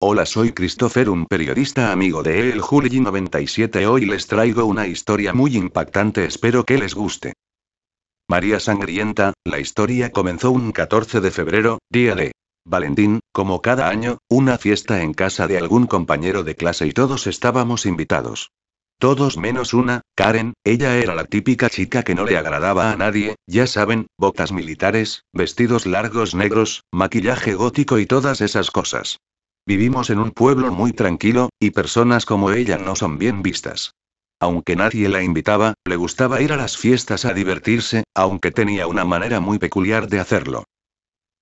Hola, soy Christopher, un periodista amigo de El Juli 97. Hoy les traigo una historia muy impactante, espero que les guste. María Sangrienta, la historia comenzó un 14 de febrero, día de Valentín, como cada año, una fiesta en casa de algún compañero de clase y todos estábamos invitados. Todos menos una, Karen. Ella era la típica chica que no le agradaba a nadie, ya saben, botas militares, vestidos largos negros, maquillaje gótico y todas esas cosas. Vivimos en un pueblo muy tranquilo, y personas como ella no son bien vistas. Aunque nadie la invitaba, le gustaba ir a las fiestas a divertirse, aunque tenía una manera muy peculiar de hacerlo.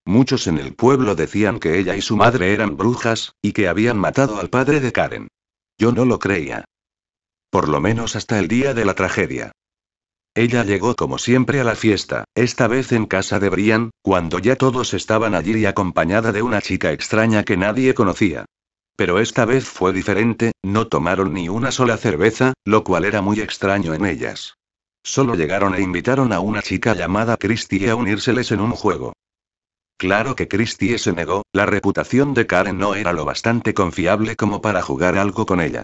Muchos en el pueblo decían que ella y su madre eran brujas, y que habían matado al padre de Karen. Yo no lo creía. Por lo menos hasta el día de la tragedia. Ella llegó como siempre a la fiesta, esta vez en casa de Brian, cuando ya todos estaban allí y acompañada de una chica extraña que nadie conocía. Pero esta vez fue diferente, no tomaron ni una sola cerveza, lo cual era muy extraño en ellas. Solo llegaron e invitaron a una chica llamada Christie a unírseles en un juego. Claro que Christie se negó, la reputación de Karen no era lo bastante confiable como para jugar algo con ella.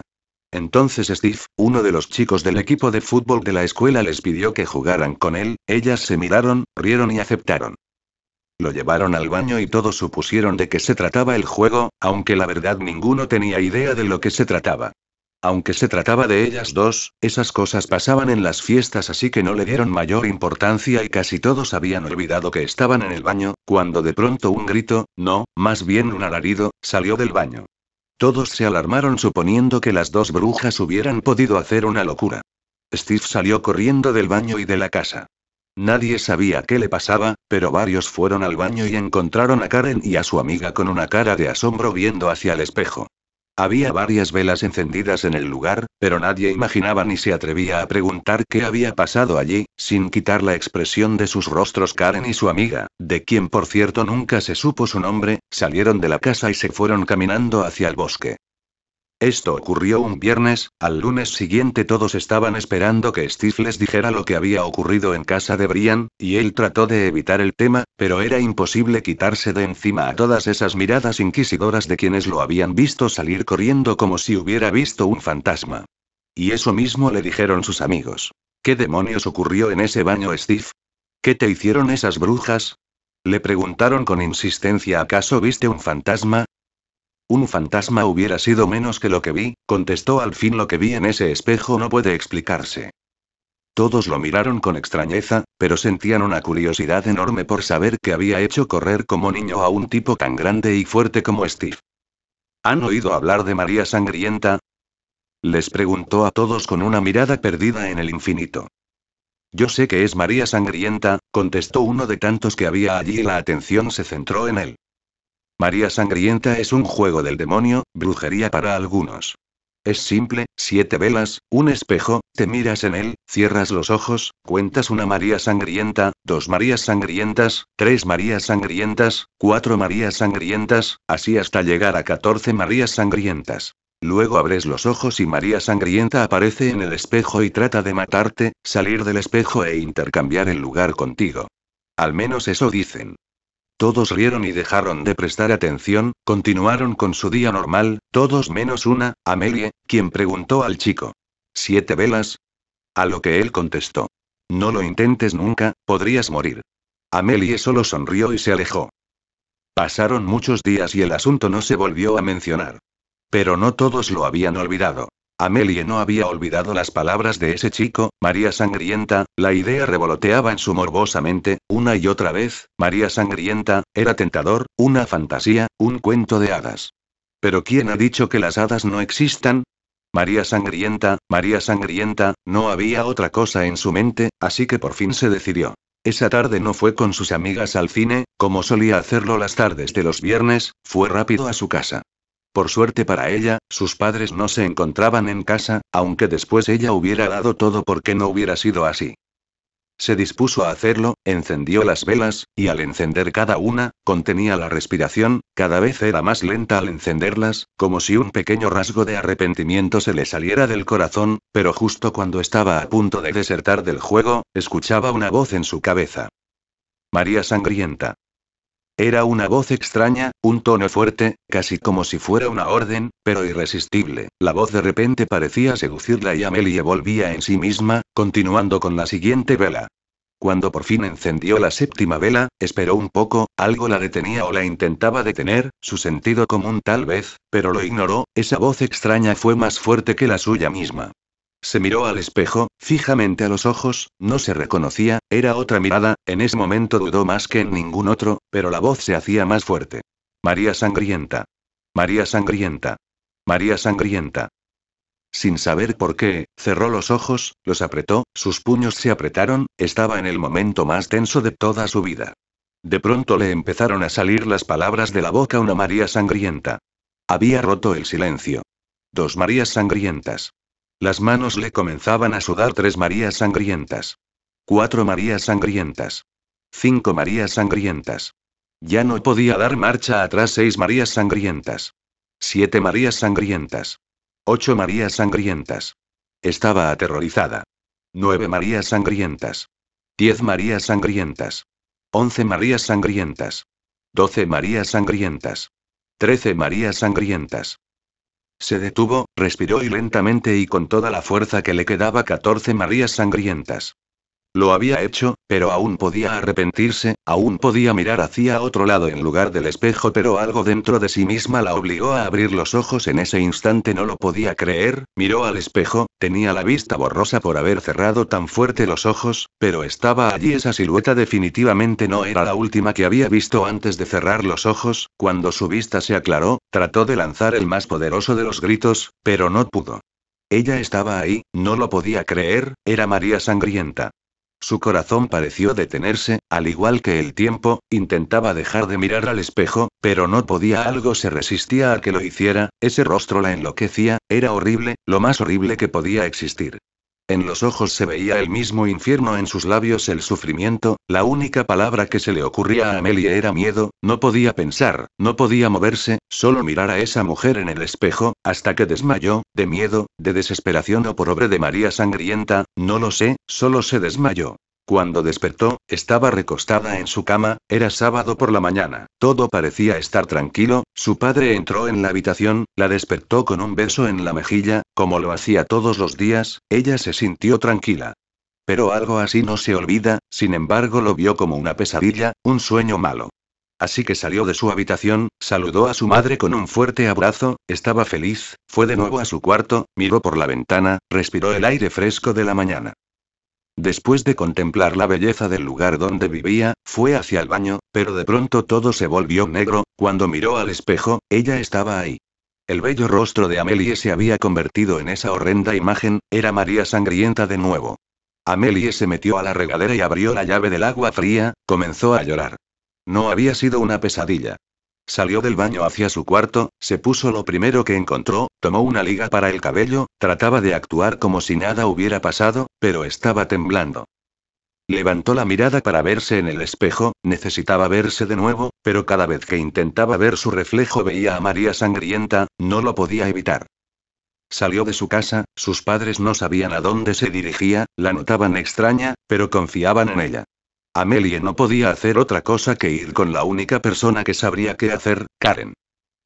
Entonces Steve, uno de los chicos del equipo de fútbol de la escuela, les pidió que jugaran con él, ellas se miraron, rieron y aceptaron. Lo llevaron al baño y todos supusieron de qué se trataba el juego, aunque la verdad ninguno tenía idea de lo que se trataba. Aunque se trataba de ellas dos, esas cosas pasaban en las fiestas, así que no le dieron mayor importancia y casi todos habían olvidado que estaban en el baño, cuando de pronto un grito, no, más bien un alarido, salió del baño. Todos se alarmaron suponiendo que las dos brujas hubieran podido hacer una locura. Steve salió corriendo del baño y de la casa. Nadie sabía qué le pasaba, pero varios fueron al baño y encontraron a Karen y a su amiga con una cara de asombro viendo hacia el espejo. Había varias velas encendidas en el lugar, pero nadie imaginaba ni se atrevía a preguntar qué había pasado allí, sin quitar la expresión de sus rostros. Karen y su amiga, de quien por cierto nunca se supo su nombre, salieron de la casa y se fueron caminando hacia el bosque. Esto ocurrió un viernes, al lunes siguiente todos estaban esperando que Steve les dijera lo que había ocurrido en casa de Brian, y él trató de evitar el tema, pero era imposible quitarse de encima a todas esas miradas inquisidoras de quienes lo habían visto salir corriendo como si hubiera visto un fantasma. Y eso mismo le dijeron sus amigos. ¿Qué demonios ocurrió en ese baño, Steve? ¿Qué te hicieron esas brujas? Le preguntaron con insistencia. ¿Acaso viste un fantasma? Un fantasma hubiera sido menos que lo que vi, contestó. Al fin lo que vi en ese espejo no puede explicarse. Todos lo miraron con extrañeza, pero sentían una curiosidad enorme por saber qué había hecho correr como niño a un tipo tan grande y fuerte como Steve. ¿Han oído hablar de María Sangrienta? Les preguntó a todos con una mirada perdida en el infinito. Yo sé que es María Sangrienta, contestó uno de tantos que había allí y la atención se centró en él. María Sangrienta es un juego del demonio, brujería para algunos. Es simple, 7 velas, un espejo, te miras en él, cierras los ojos, cuentas una María Sangrienta, 2 Marías Sangrientas, 3 Marías Sangrientas, 4 Marías Sangrientas, así hasta llegar a 14 Marías Sangrientas. Luego abres los ojos y María Sangrienta aparece en el espejo y trata de matarte, salir del espejo e intercambiar el lugar contigo. Al menos eso dicen. Todos rieron y dejaron de prestar atención, continuaron con su día normal, todos menos una, Amelie, quien preguntó al chico. ¿7 velas? A lo que él contestó. No lo intentes nunca, podrías morir. Amelie solo sonrió y se alejó. Pasaron muchos días y el asunto no se volvió a mencionar. Pero no todos lo habían olvidado. Amelie no había olvidado las palabras de ese chico, María Sangrienta, la idea revoloteaba en su morbosa mente, una y otra vez, María Sangrienta, era tentador, una fantasía, un cuento de hadas. ¿Pero quién ha dicho que las hadas no existan? María Sangrienta, no había otra cosa en su mente, así que por fin se decidió. Esa tarde no fue con sus amigas al cine, como solía hacerlo las tardes de los viernes, fue rápido a su casa. Por suerte para ella, sus padres no se encontraban en casa, aunque después ella hubiera dado todo porque no hubiera sido así. Se dispuso a hacerlo, encendió las velas, y al encender cada una, contenía la respiración, cada vez era más lenta al encenderlas, como si un pequeño rasgo de arrepentimiento se le saliera del corazón, pero justo cuando estaba a punto de desertar del juego, escuchaba una voz en su cabeza. María Sangrienta. Era una voz extraña, un tono fuerte, casi como si fuera una orden, pero irresistible. La voz de repente parecía seducirla y Amelie volvía en sí misma, continuando con la siguiente vela. Cuando por fin encendió la séptima vela, esperó un poco, algo la detenía o la intentaba detener, su sentido común tal vez, pero lo ignoró, esa voz extraña fue más fuerte que la suya misma. Se miró al espejo, fijamente a los ojos, no se reconocía, era otra mirada, en ese momento dudó más que en ningún otro, pero la voz se hacía más fuerte. María Sangrienta. María Sangrienta. María Sangrienta. Sin saber por qué, cerró los ojos, los apretó, sus puños se apretaron, estaba en el momento más tenso de toda su vida. De pronto le empezaron a salir las palabras de la boca, una María Sangrienta. Había roto el silencio. 2 Marías Sangrientas. Las manos le comenzaban a sudar, 3 Marías Sangrientas. 4 Marías Sangrientas. 5 Marías Sangrientas. Ya no podía dar marcha atrás, 6 Marías Sangrientas. 7 Marías Sangrientas. 8 Marías Sangrientas. Estaba aterrorizada. 9 Marías Sangrientas. 10 Marías Sangrientas. 11 Marías Sangrientas. 12 Marías Sangrientas. 13 Marías Sangrientas. Se detuvo, respiró y lentamente y con toda la fuerza que le quedaba, 14 Marías Sangrientas. Lo había hecho, pero aún podía arrepentirse, aún podía mirar hacia otro lado en lugar del espejo, pero algo dentro de sí misma la obligó a abrir los ojos en ese instante. No lo podía creer, miró al espejo, tenía la vista borrosa por haber cerrado tan fuerte los ojos, pero estaba allí esa silueta, definitivamente no era la última que había visto antes de cerrar los ojos. Cuando su vista se aclaró, trató de lanzar el más poderoso de los gritos, pero no pudo. Ella estaba ahí, no lo podía creer, era María Sangrienta. Su corazón pareció detenerse, al igual que el tiempo, intentaba dejar de mirar al espejo, pero no podía, algo se resistía a que lo hiciera, ese rostro la enloquecía, era horrible, lo más horrible que podía existir. En los ojos se veía el mismo infierno, en sus labios el sufrimiento, la única palabra que se le ocurría a Amelie era miedo, no podía pensar, no podía moverse, solo mirar a esa mujer en el espejo, hasta que desmayó, de miedo, de desesperación o por obra de María Sangrienta, no lo sé, solo se desmayó. Cuando despertó, estaba recostada en su cama, era sábado por la mañana, todo parecía estar tranquilo, su padre entró en la habitación, la despertó con un beso en la mejilla, como lo hacía todos los días, ella se sintió tranquila. Pero algo así no se olvida, sin embargo lo vio como una pesadilla, un sueño malo. Así que salió de su habitación, saludó a su madre con un fuerte abrazo, estaba feliz, fue de nuevo a su cuarto, miró por la ventana, respiró el aire fresco de la mañana. Después de contemplar la belleza del lugar donde vivía, fue hacia el baño, pero de pronto todo se volvió negro, cuando miró al espejo, ella estaba ahí. El bello rostro de Amelie se había convertido en esa horrenda imagen, era María Sangrienta de nuevo. Amelie se metió a la regadera y abrió la llave del agua fría, comenzó a llorar. No había sido una pesadilla. Salió del baño hacia su cuarto, se puso lo primero que encontró, tomó una liga para el cabello, trataba de actuar como si nada hubiera pasado, pero estaba temblando. Levantó la mirada para verse en el espejo, necesitaba verse de nuevo, pero cada vez que intentaba ver su reflejo veía a María Sangrienta, no lo podía evitar. Salió de su casa, sus padres no sabían a dónde se dirigía, la notaban extraña, pero confiaban en ella. Amelie no podía hacer otra cosa que ir con la única persona que sabría qué hacer, Karen.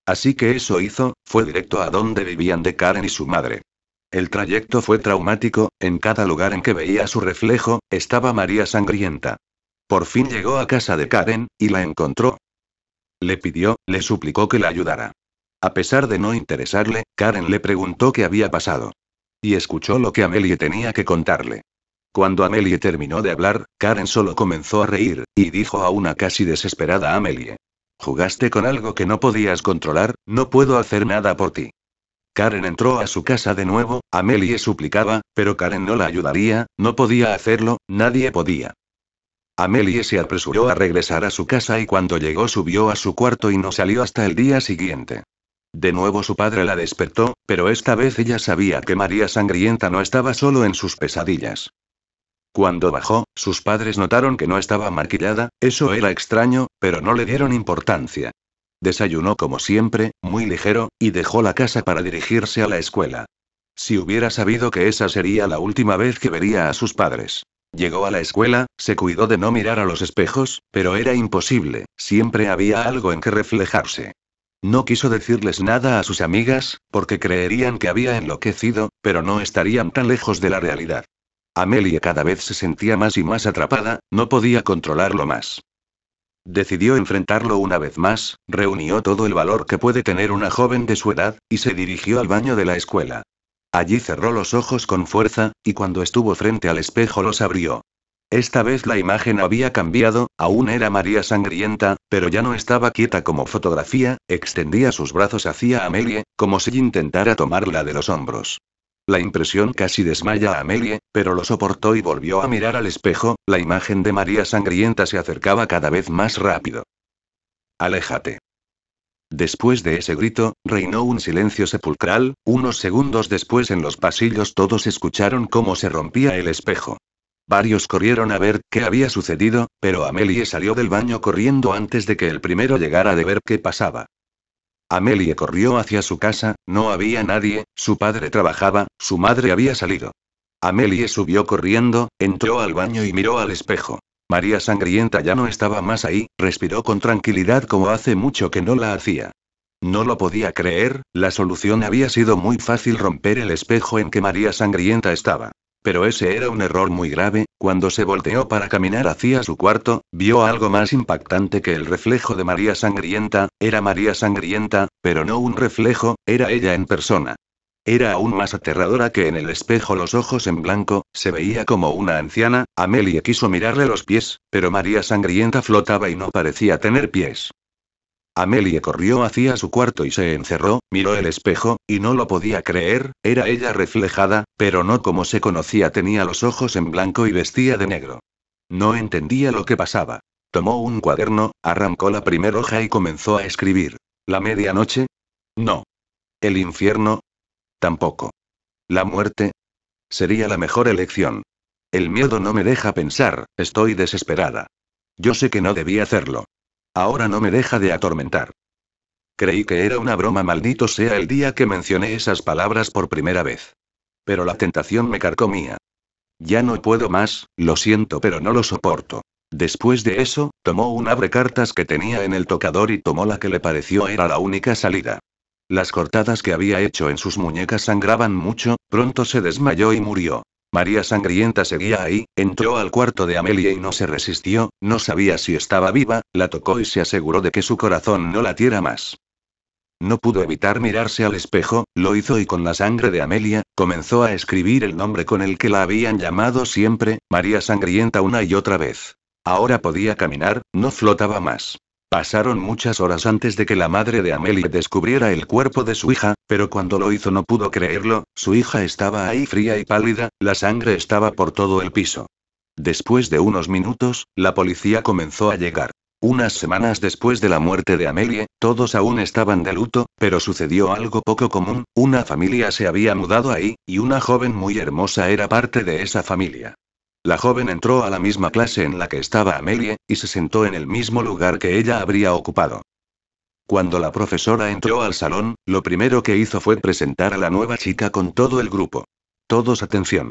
Así que eso hizo, fue directo a donde vivían de Karen y su madre. El trayecto fue traumático, en cada lugar en que veía su reflejo, estaba María Sangrienta. Por fin llegó a casa de Karen, y la encontró. Le pidió, le suplicó que la ayudara. A pesar de no interesarle, Karen le preguntó qué había pasado. Y escuchó lo que Amelie tenía que contarle. Cuando Amelie terminó de hablar, Karen solo comenzó a reír, y dijo a una casi desesperada Amelie: «¿Jugaste con algo que no podías controlar? No puedo hacer nada por ti». Karen entró a su casa de nuevo, Amelie suplicaba, pero Karen no la ayudaría, no podía hacerlo, nadie podía. Amelie se apresuró a regresar a su casa y cuando llegó subió a su cuarto y no salió hasta el día siguiente. De nuevo su padre la despertó, pero esta vez ella sabía que María Sangrienta no estaba solo en sus pesadillas. Cuando bajó, sus padres notaron que no estaba maquillada, eso era extraño, pero no le dieron importancia. Desayunó como siempre, muy ligero, y dejó la casa para dirigirse a la escuela. Si hubiera sabido que esa sería la última vez que vería a sus padres. Llegó a la escuela, se cuidó de no mirar a los espejos, pero era imposible, siempre había algo en que reflejarse. No quiso decirles nada a sus amigas, porque creerían que había enloquecido, pero no estarían tan lejos de la realidad. Amelie cada vez se sentía más y más atrapada, no podía controlarlo más. Decidió enfrentarlo una vez más, reunió todo el valor que puede tener una joven de su edad, y se dirigió al baño de la escuela. Allí cerró los ojos con fuerza, y cuando estuvo frente al espejo los abrió. Esta vez la imagen había cambiado, aún era María Sangrienta, pero ya no estaba quieta como fotografía, extendía sus brazos hacia Amelie, como si intentara tomarla de los hombros. La impresión casi desmaya a Amelie, pero lo soportó y volvió a mirar al espejo, la imagen de María Sangrienta se acercaba cada vez más rápido. Aléjate. Después de ese grito, reinó un silencio sepulcral, unos segundos después en los pasillos todos escucharon cómo se rompía el espejo. Varios corrieron a ver qué había sucedido, pero Amelie salió del baño corriendo antes de que el primero llegara de ver qué pasaba. Amelie corrió hacia su casa, no había nadie, su padre trabajaba, su madre había salido. Amelie subió corriendo, entró al baño y miró al espejo. María Sangrienta ya no estaba más ahí, respiró con tranquilidad como hace mucho que no la hacía. No lo podía creer, la solución había sido muy fácil: romper el espejo en que María Sangrienta estaba. Pero ese era un error muy grave. Cuando se volteó para caminar hacia su cuarto, vio algo más impactante que el reflejo de María Sangrienta. Era María Sangrienta, pero no un reflejo, era ella en persona. Era aún más aterradora que en el espejo, los ojos en blanco, se veía como una anciana. Amelie quiso mirarle los pies, pero María Sangrienta flotaba y no parecía tener pies. Amelie corrió hacia su cuarto y se encerró, miró el espejo, y no lo podía creer, era ella reflejada, pero no como se conocía, tenía los ojos en blanco y vestía de negro. No entendía lo que pasaba. Tomó un cuaderno, arrancó la primera hoja y comenzó a escribir. ¿La medianoche? No. ¿El infierno? Tampoco. ¿La muerte? Sería la mejor elección. El miedo no me deja pensar, estoy desesperada. Yo sé que no debí hacerlo. Ahora no me deja de atormentar. Creí que era una broma, maldito sea el día que mencioné esas palabras por primera vez. Pero la tentación me carcomía. Ya no puedo más, lo siento, pero no lo soporto. Después de eso, tomó un abrecartas que tenía en el tocador y tomó la que le pareció era la única salida. Las cortadas que había hecho en sus muñecas sangraban mucho, pronto se desmayó y murió. María Sangrienta seguía ahí, entró al cuarto de Amelie y no se resistió, no sabía si estaba viva, la tocó y se aseguró de que su corazón no latiera más. No pudo evitar mirarse al espejo, lo hizo y con la sangre de Amelia, comenzó a escribir el nombre con el que la habían llamado siempre, María Sangrienta, una y otra vez. Ahora podía caminar, no flotaba más. Pasaron muchas horas antes de que la madre de Amelie descubriera el cuerpo de su hija, pero cuando lo hizo no pudo creerlo, su hija estaba ahí fría y pálida, la sangre estaba por todo el piso. Después de unos minutos, la policía comenzó a llegar. Unas semanas después de la muerte de Amelie, todos aún estaban de luto, pero sucedió algo poco común: una familia se había mudado ahí, y una joven muy hermosa era parte de esa familia. La joven entró a la misma clase en la que estaba Amelie, y se sentó en el mismo lugar que ella habría ocupado. Cuando la profesora entró al salón, lo primero que hizo fue presentar a la nueva chica con todo el grupo. Todos atención.